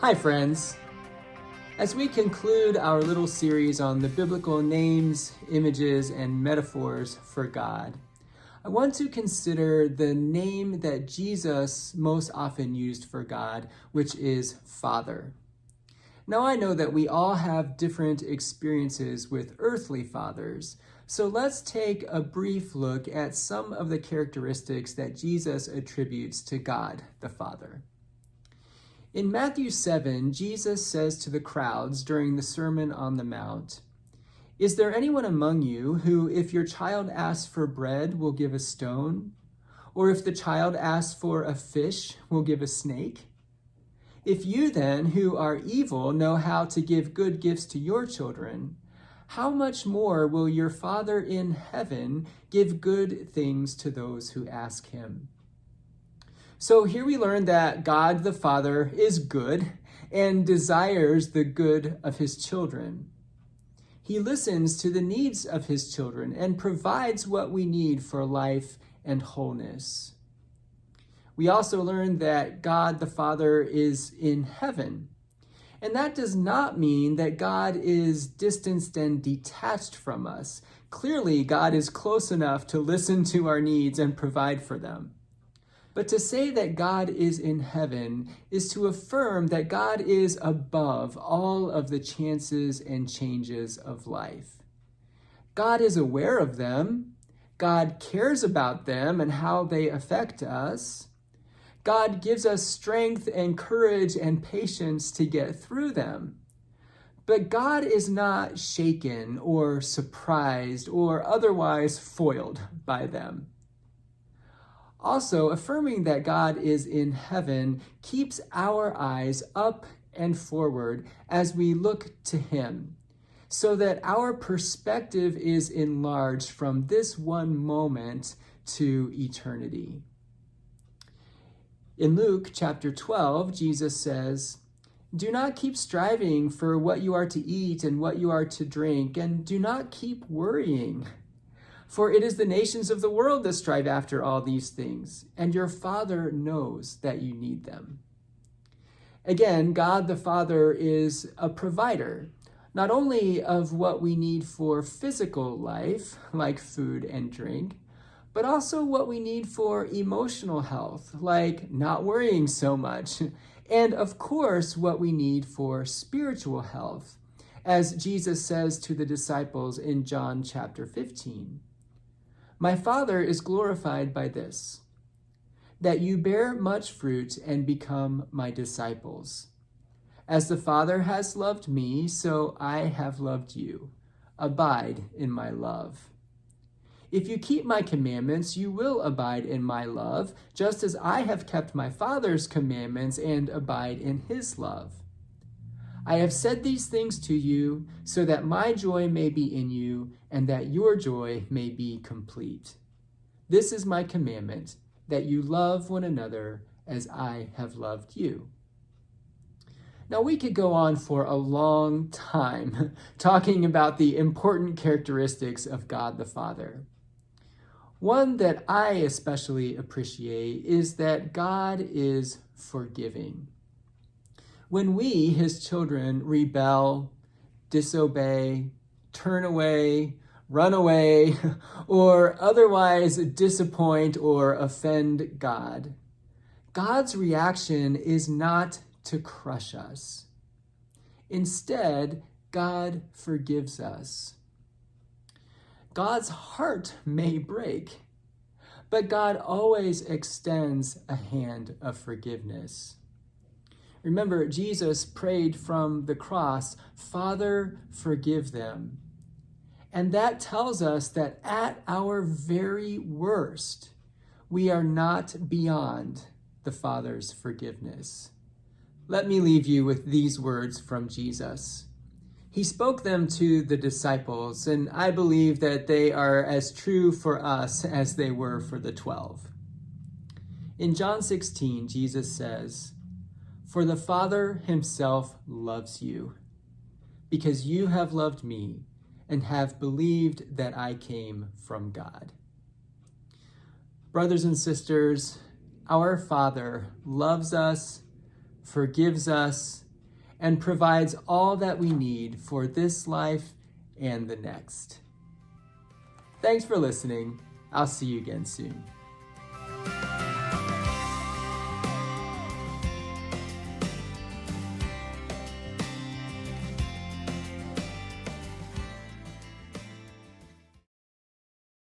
Hi, friends. As we conclude our little series on the biblical names, images, and metaphors for God, I want to consider the name that Jesus most often used for God, which is Father. Now, I know that we all have different experiences with earthly fathers, so let's take a brief look at some of the characteristics that Jesus attributes to God the Father. In Matthew 7, Jesus says to the crowds during the Sermon on the Mount, "Is there anyone among you who, if your child asks for bread, will give a stone? Or if the child asks for a fish, will give a snake? If you then, who are evil, know how to give good gifts to your children, how much more will your Father in heaven give good things to those who ask him?" So here we learn that God the Father is good and desires the good of his children. He listens to the needs of his children and provides what we need for life and wholeness. We also learn that God the Father is in heaven. And that does not mean that God is distanced and detached from us. Clearly, God is close enough to listen to our needs and provide for them. But to say that God is in heaven is to affirm that God is above all of the chances and changes of life. God is aware of them. God cares about them and how they affect us. God gives us strength and courage and patience to get through them. But God is not shaken or surprised or otherwise foiled by them. Also, affirming that God is in heaven keeps our eyes up and forward as we look to him, so that our perspective is enlarged from this one moment to eternity. In Luke chapter 12, Jesus says, "Do not keep striving for what you are to eat and what you are to drink, and do not keep worrying. For it is the nations of the world that strive after all these things, and your Father knows that you need them." Again, God the Father is a provider, not only of what we need for physical life, like food and drink, but also what we need for emotional health, like not worrying so much, and of course, what we need for spiritual health, as Jesus says to the disciples in John chapter 15. "My Father is glorified by this, that you bear much fruit and become my disciples. As the Father has loved me, so I have loved you. Abide in my love. If you keep my commandments, you will abide in my love, just as I have kept my Father's commandments and abide in his love. I have said these things to you so that my joy may be in you and that your joy may be complete. This is my commandment, that you love one another as I have loved you." Now, we could go on for a long time talking about the important characteristics of God the Father. One that I especially appreciate is that God is forgiving. When we, his children, rebel, disobey, turn away, run away, or otherwise disappoint or offend God, God's reaction is not to crush us. Instead, God forgives us. God's heart may break, but God always extends a hand of forgiveness. Remember, Jesus prayed from the cross, "Father, forgive them." And that tells us that at our very worst, we are not beyond the Father's forgiveness. Let me leave you with these words from Jesus. He spoke them to the disciples, and I believe that they are as true for us as they were for the 12. In John 16, Jesus says, "For the Father himself loves you, because you have loved me and have believed that I came from God." Brothers and sisters, our Father loves us, forgives us, and provides all that we need for this life and the next. Thanks for listening. I'll see you again soon.